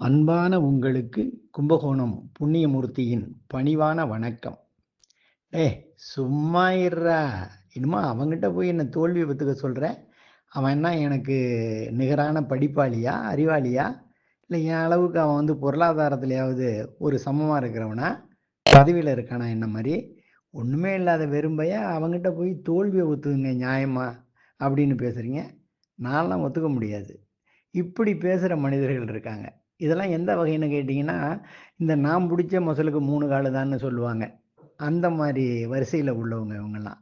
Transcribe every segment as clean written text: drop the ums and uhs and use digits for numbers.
அன்பான உங்களுக்கு கும்பகோணம் புண்ணியமூர்த்தியின் பணிவான வணக்கம். ஏய் சும்மா இருடா! என்னமோ அவன்கிட்ட போய் என்ன தோல்விய ஒத்துக்க சொல்ற? அவன் என்ன எனக்கு நிகரான படிப்பாளியா? அறிவாளியா? இல்ல என் அளவுக்கு அவன் பொருளாதாரத்திலயாவது ஒரு சமமா இருக்கிறவனா? பதவியில இருக்கானா என்ன மாரி? ஒண்ணுமே இல்லாத வெறும் பையன் அவன்கிட்ட போய் தோல்விய ஒத்துக்குங்க நியாயமா? அப்படின்னு பேசுறீங்க. நான்லாம் ஒத்துக்க முடியாது. இப்படி பேசுற மனிதர்கள் இருக்காங்க. இதெல்லாம் எந்த வகைன்னு கேட்டீங்கன்னா, இந்த நான் புடிச்ச மொசலுக்கு 3 காலு தான்னு சொல்லுவாங்க. அந்த மாரி வரிசையில உள்ளவங்க இவங்கலாம்.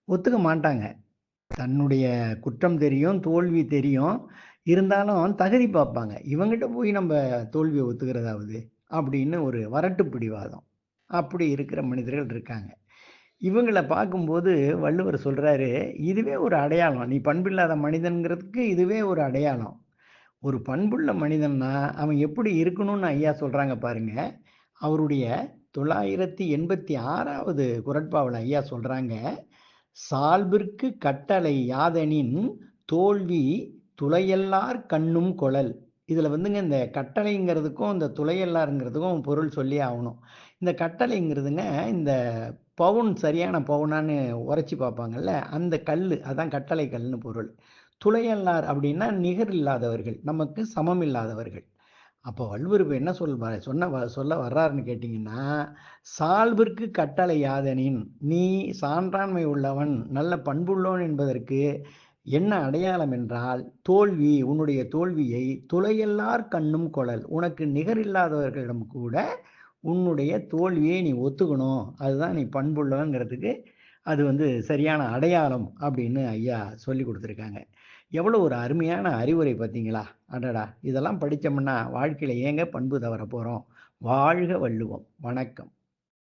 ஒத்துக்க மாட்டாங்க. தன்னுடைய குற்றம் தெரியும், தோல்வி தெரியும். இருந்தாலும் தகுதி பார்ப்பாங்க. இவங்கிட்ட போய் நம்ப தோல்விய ஒத்துக்கிறதாவது, அப்படின்னு ஒரு வரட்டு பிடிவாதம். அப்படி இருக்கிற மனிதர்கள் இருக்காங்க. இவங்கள பார்க்கும்போது வள்ளுவர் சொல்றாரு, இதுவே ஒரு அடையாளம். நீ பண்பில்லாத மனிதன்ங்கிறதுக்கு இதுவே ஒரு அடையாளம். ஒரு பண்புள்ள மனிதன்னா, அவன் எப்படி இருக்கணும்னு ஐயா சொல்றாங்க பாருங்க. அவருடைய 986வது குறட்பாவுல ஐயா சொல்றாங்க, "சால்பிற்கு கட்டளை யாதெனின் தோல்வி துளையல்லார் கண்ணும் கொளல்." இதுல இந்த கட்டளைங்கிறதுக்கும், இந்த துளையல்லார்ங்கிறதுக்கும் பொருள் சொல்லியே ஆவணும். இந்த கட்டளைங்கிறதுங்க, இந்த பவுன் சரியான பவுனான்னு உரைச்சு பார்ப்பாங்கல்ல, அந்த கல்லு அதான் கட்டளை கல்லுன்னு பொருள். துளையல்லார் அப்படின்னா நிகர் இல்லாதவர்கள், நமக்கு சமம் இல்லாதவர்கள். அப்போ வள்ளுவர் இப்ப என்ன சொல்ல வர்றாருன்னு கேட்டீங்கன்னா, "சால்பிற்கு கட்டளை யாதெனின்" நீ சான்றாண்மை உள்ளவன், நல்ல பண்புள்ளவன் என்பதற்கு என்ன அடையாளம் என்றால், தோல்வி உன்னுடைய தோல்வியை துளையல்லார் கண்ணும் கொளல். உனக்கு நிகர் இல்லாதவர்களிடம் கூட உன்னுடைய தோல்வியை நீ ஒத்துக்கணும். அதுதான் நீ பண்புள்ளவன்ங்கிறதுக்கு அது சரியான அடையாளம் அப்படின்னு ஐயா சொல்லிக் குடுத்துருக்காங்க. எவ்வளோ ஒரு அருமையான அறிவுரை பார்த்தீங்களா? அடடா! இதெல்லாம் படிச்சோம்னா வாழ்க்கையில ஏங்க பண்பு தவறப் போறோம்? வாழ்க வள்ளுவம்! வணக்கம்.